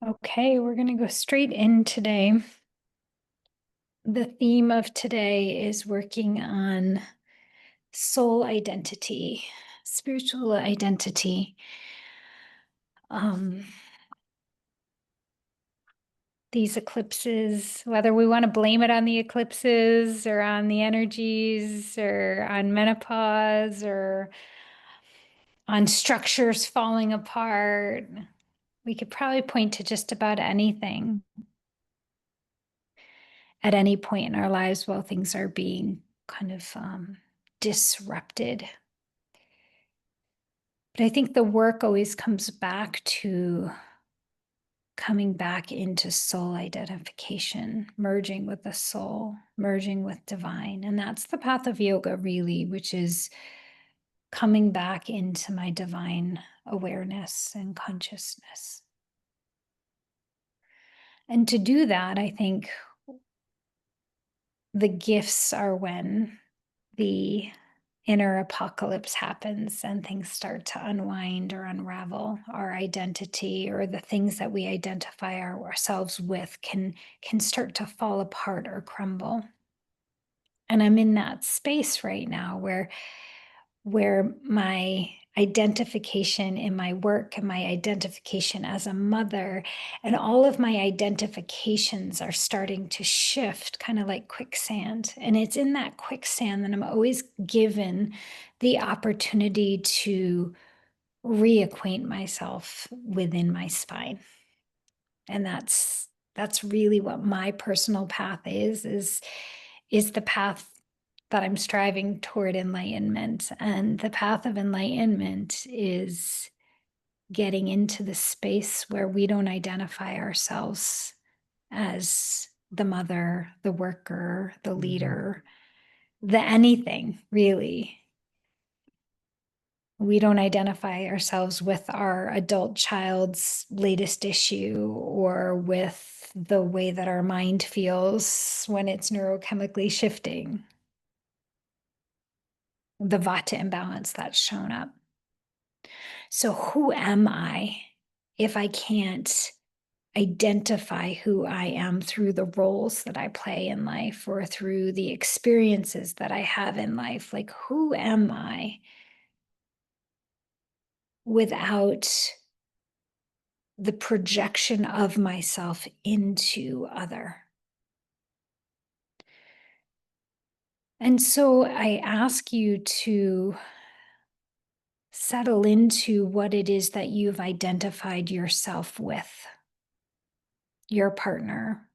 Okay, we're going to go straight in today. The theme of today is working on soul identity, spiritual identity. Um, these eclipses, whether we want to blame it on the eclipses or on the energies or on menopause or on structures falling apart, we could probably point to just about anything at any point in our lives while things are being kind of disrupted. But I think the work always comes back to coming back into soul identification, merging with the soul, merging with divine. And that's the path of yoga, really, which is coming back into my divine awareness and consciousness. And to do that, I think the gifts are when the inner apocalypse happens and things start to unwind or unravel. Our identity or the things that we identify ourselves with can start to fall apart or crumble. And I'm in that space right now where my identification in my work and my identification as a mother and all of my identifications are starting to shift, kind of like quicksand. And it's in that quicksand that I'm always given the opportunity to reacquaint myself within my spine. And that's really what my personal path is the path that I'm striving toward enlightenment. And the path of enlightenment is getting into the space where we don't identify ourselves as the mother, the worker, the leader, the anything, really. We don't identify ourselves with our adult child's latest issue or with the way that our mind feels when it's neurochemically shifting, the vata imbalance that's shown up. So who am I if I can't identify who I am through the roles that I play in life or through the experiences that I have in life? Like, who am I without the projection of myself into other? And so I ask you to settle into what it is that you've identified yourself with, your partner,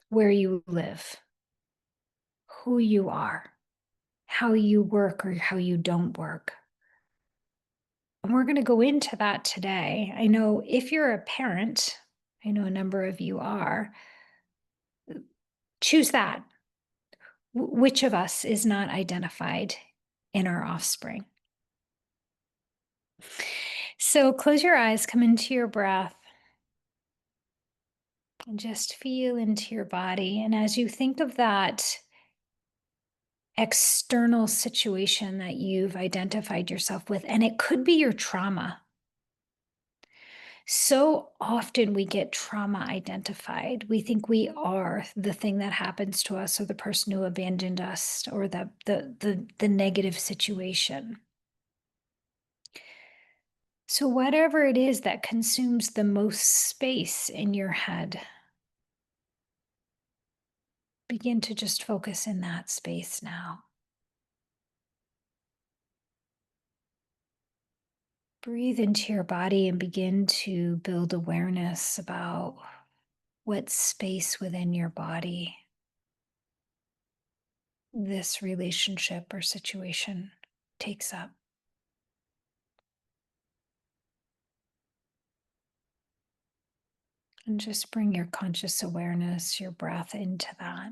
where you live, who you are, how you work or how you don't work. And we're going to go into that today. I know if you're a parent, I know a number of you are, choose that. Which of us is not identified in our offspring? So close your eyes, come into your breath, and just feel into your body. And as you think of that external situation that you've identified yourself with, and it could be your trauma. So often we get trauma identified. We think we are the thing that happens to us or the person who abandoned us or the negative situation. So whatever it is that consumes the most space in your head, begin to just focus in that space now. Breathe into your body and begin to build awareness about what space within your body this relationship or situation takes up. And just bring your conscious awareness, your breath into that.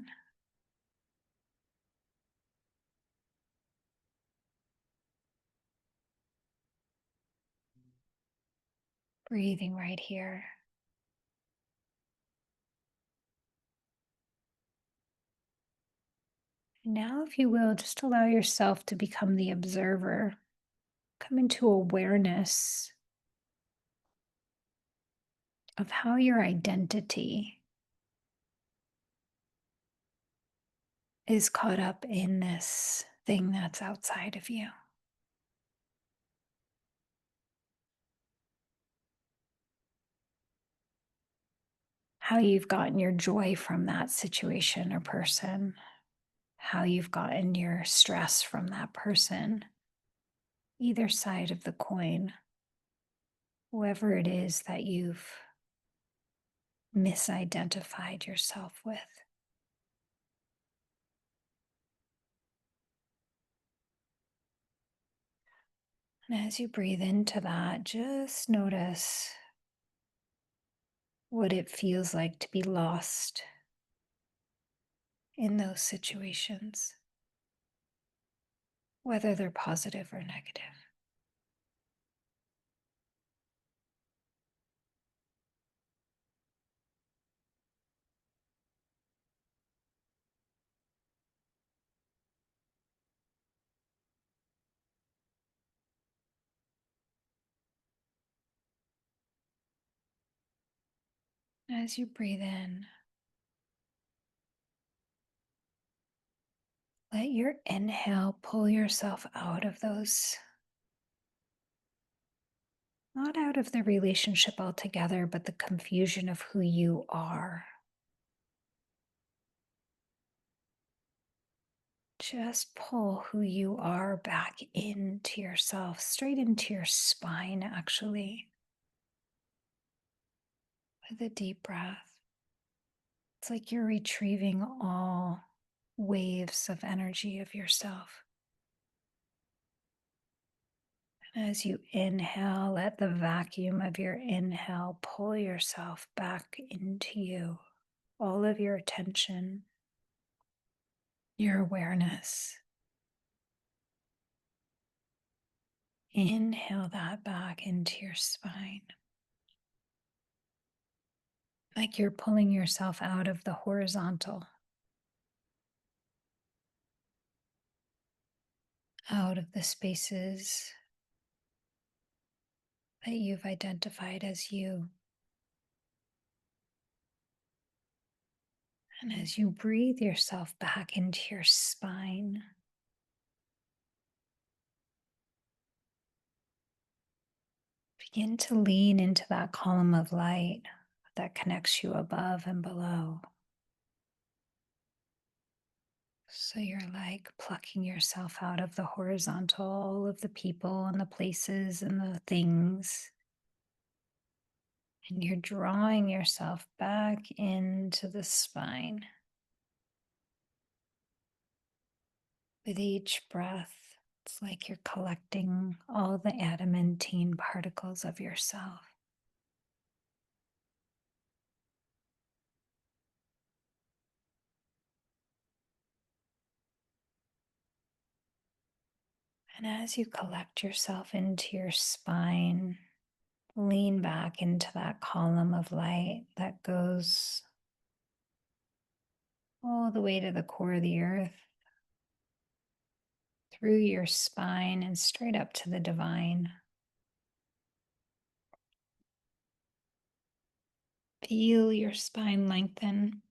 Breathing right here. And now, if you will, just allow yourself to become the observer. Come into awareness of how your identity is caught up in this thing that's outside of you. How you've gotten your joy from that situation or person, how you've gotten your stress from that person, either side of the coin, whoever it is that you've misidentified yourself with. And as you breathe into that, just notice what it feels like to be lost in those situations, whether they're positive or negative. As you breathe in, let your inhale pull yourself out of those, not out of the relationship altogether, but the confusion of who you are. Just pull who you are back into yourself, straight into your spine, actually, with a deep breath. It's like you're retrieving all waves of energy of yourself. And as you inhale, let the vacuum of your inhale pull yourself back into you, all of your attention, your awareness. Inhale that back into your spine. Like you're pulling yourself out of the horizontal, out of the spaces that you've identified as you. And as you breathe yourself back into your spine, begin to lean into that column of light that connects you above and below. So you're like plucking yourself out of the horizontal, all of the people and the places and the things. And you're drawing yourself back into the spine. With each breath, it's like you're collecting all the adamantine particles of yourself. And as you collect yourself into your spine, lean back into that column of light that goes all the way to the core of the earth, through your spine and straight up to the divine. Feel your spine lengthen.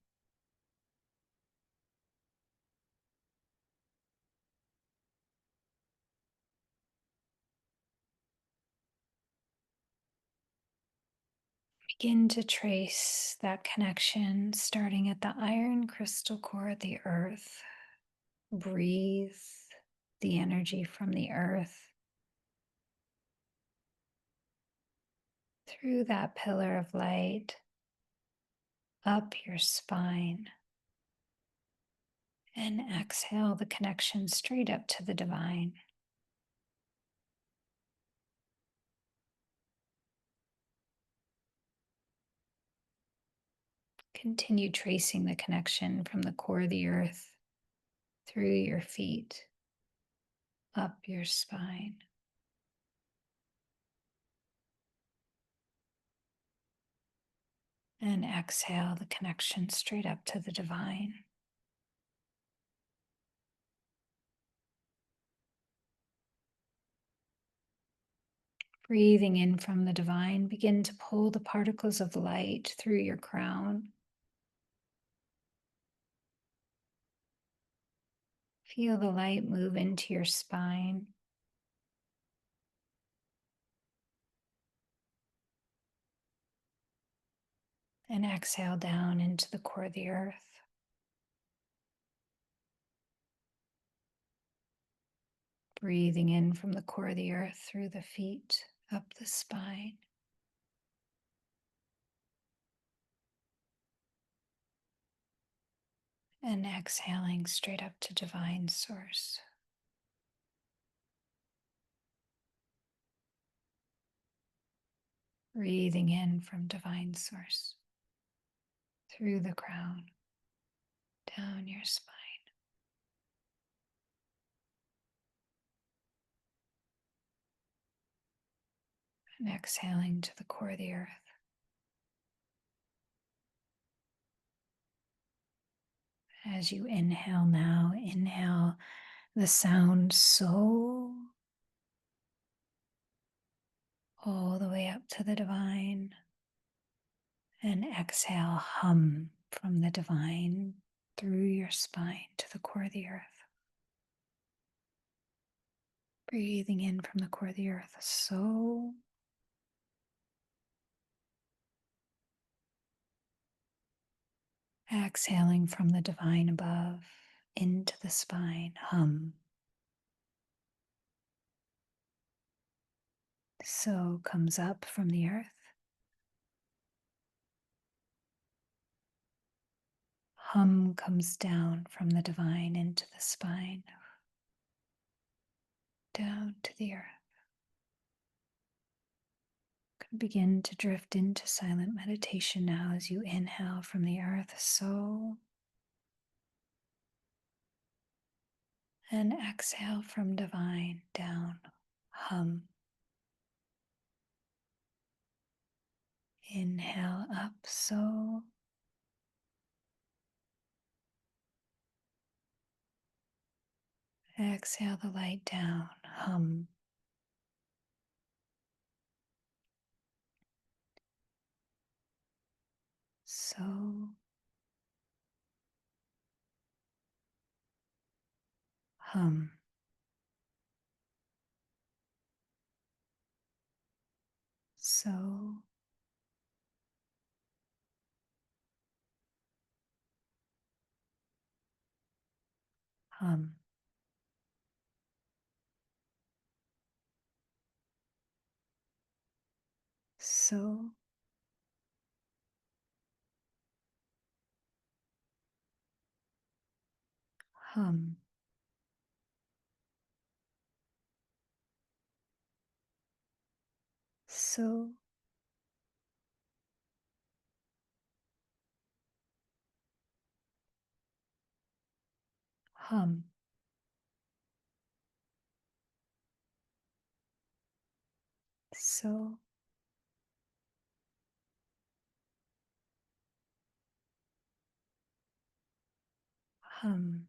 Begin to trace that connection starting at the iron crystal core of the earth. Breathe the energy from the earth through that pillar of light, up your spine, and exhale the connection straight up to the divine. Continue tracing the connection from the core of the earth through your feet, up your spine. And exhale the connection straight up to the divine. Breathing in from the divine, begin to pull the particles of light through your crown. Feel the light move into your spine. And exhale down into the core of the earth. Breathing in from the core of the earth through the feet, up the spine. And exhaling straight up to divine source. Breathing in from divine source through the crown, down your spine. And exhaling to the core of the earth. As you inhale now, inhale the sound so all the way up to the divine. And exhale, hum from the divine through your spine to the core of the earth. Breathing in from the core of the earth, so. Exhaling from the divine above into the spine, hum. So comes up from the earth. Hum comes down from the divine into the spine, down to the earth. Begin to drift into silent meditation now as you inhale from the earth, so. And exhale from divine down, hum. Inhale up, so. Exhale the light down, hum. So. Hum. So. Hum. So. Hum. So. Hum. So. Hum.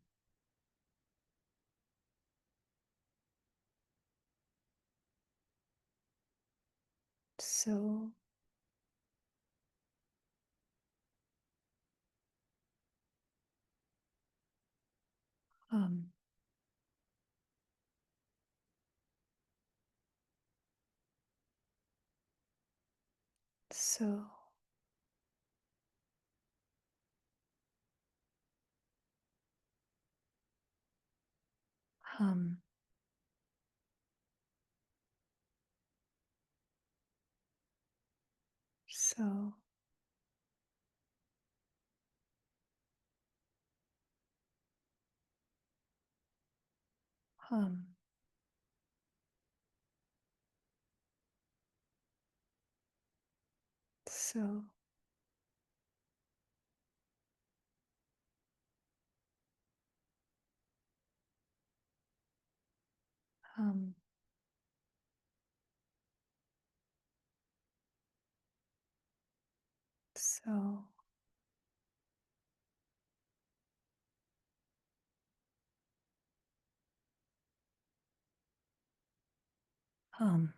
So. Hum. So. Hum. So. Hum. So. Hum. So. Hum.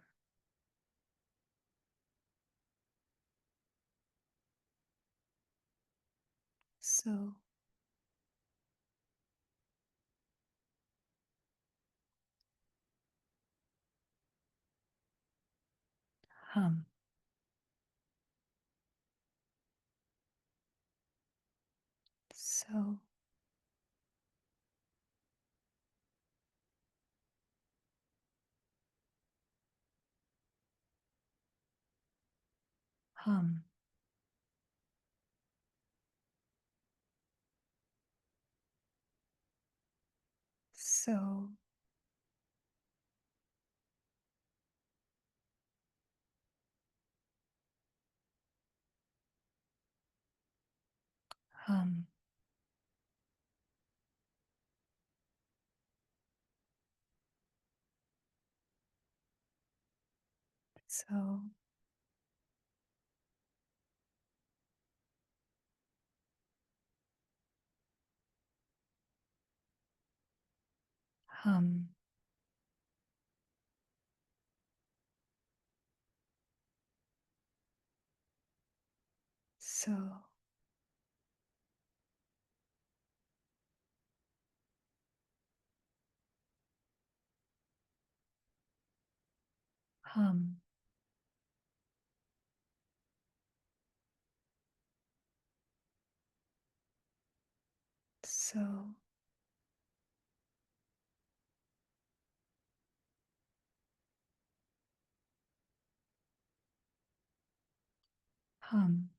So, hum. So, hum. So, hum. So, hum. So, hum. So, hum.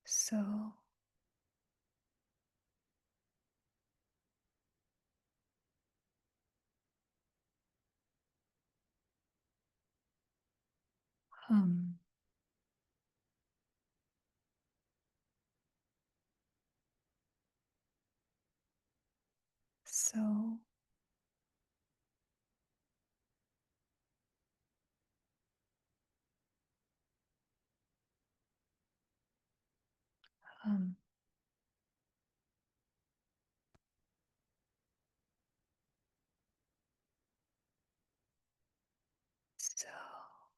So, hum. So, hum. So, hum. So,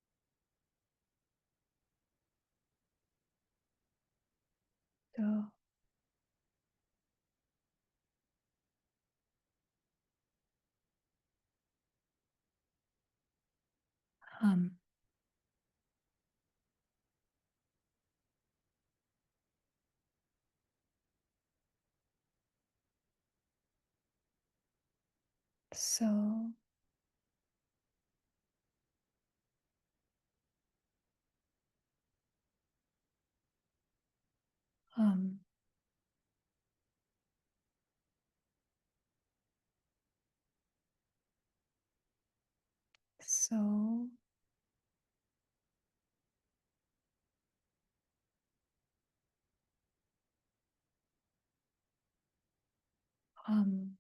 hum. So, hum. So, hum. So, hum.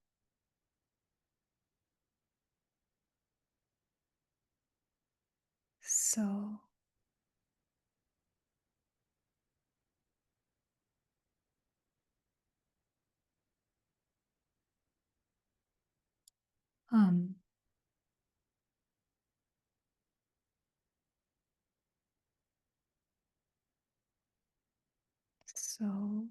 So, hum. So,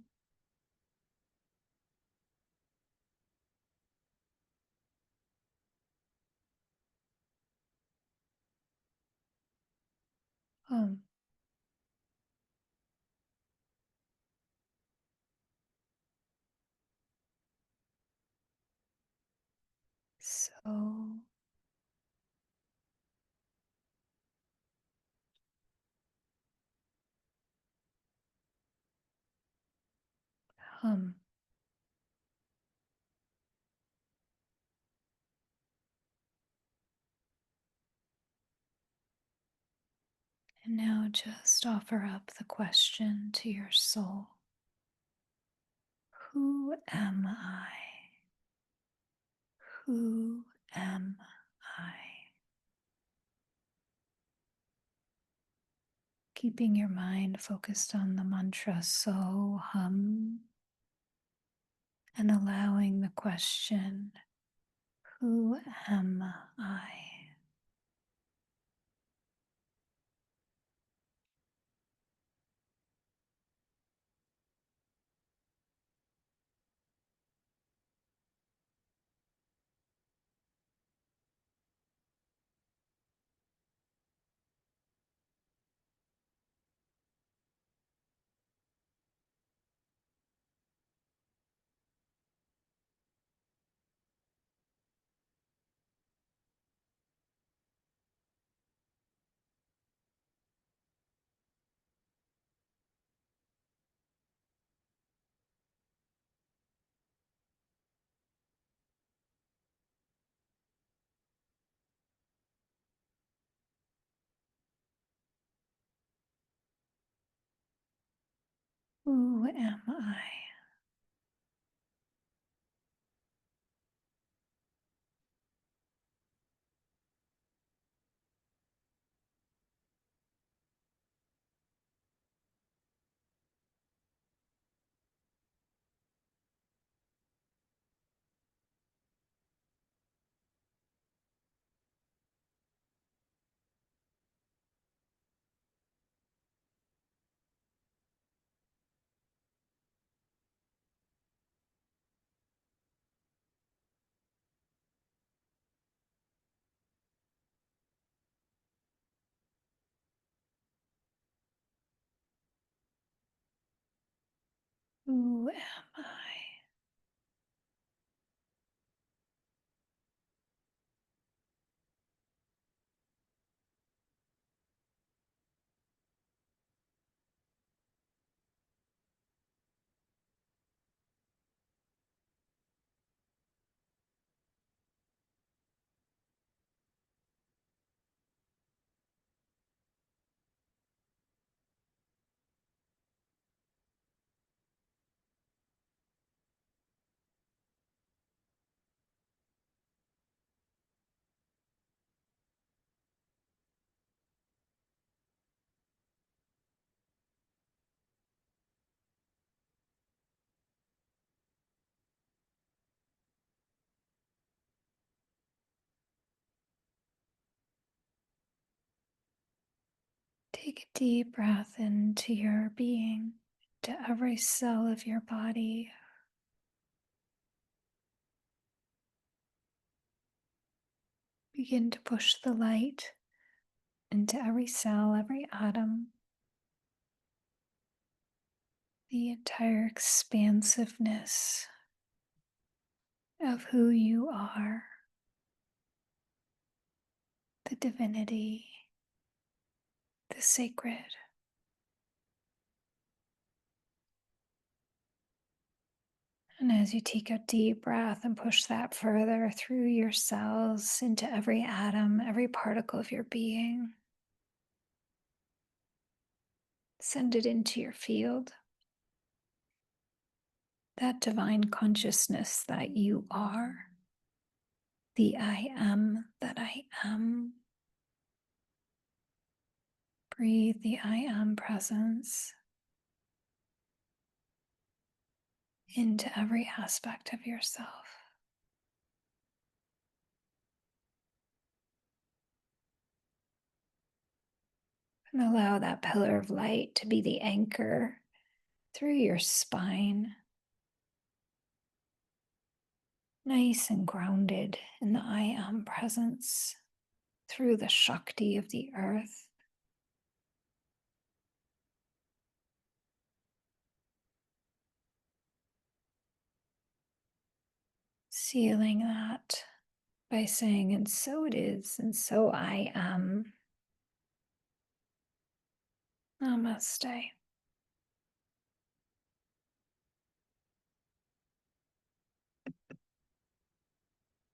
hum. Oh, hum. And now just offer up the question to your soul. Who am I? Who am I? Keeping your mind focused on the mantra so hum and allowing the question, who am I? Who am I? Who am I? Take a deep breath into your being, to every cell of your body. Begin to push the light into every cell, every atom, the entire expansiveness of who you are, the divinity, the sacred. And as you take a deep breath and push that further through your cells into every atom, every particle of your being, send it into your field. That divine consciousness that you are, the I am that I am. Breathe the I am presence into every aspect of yourself. And allow that pillar of light to be the anchor through your spine, nice and grounded in the I am presence through the Shakti of the earth. Sealing that by saying, and so it is, and so I am. Namaste.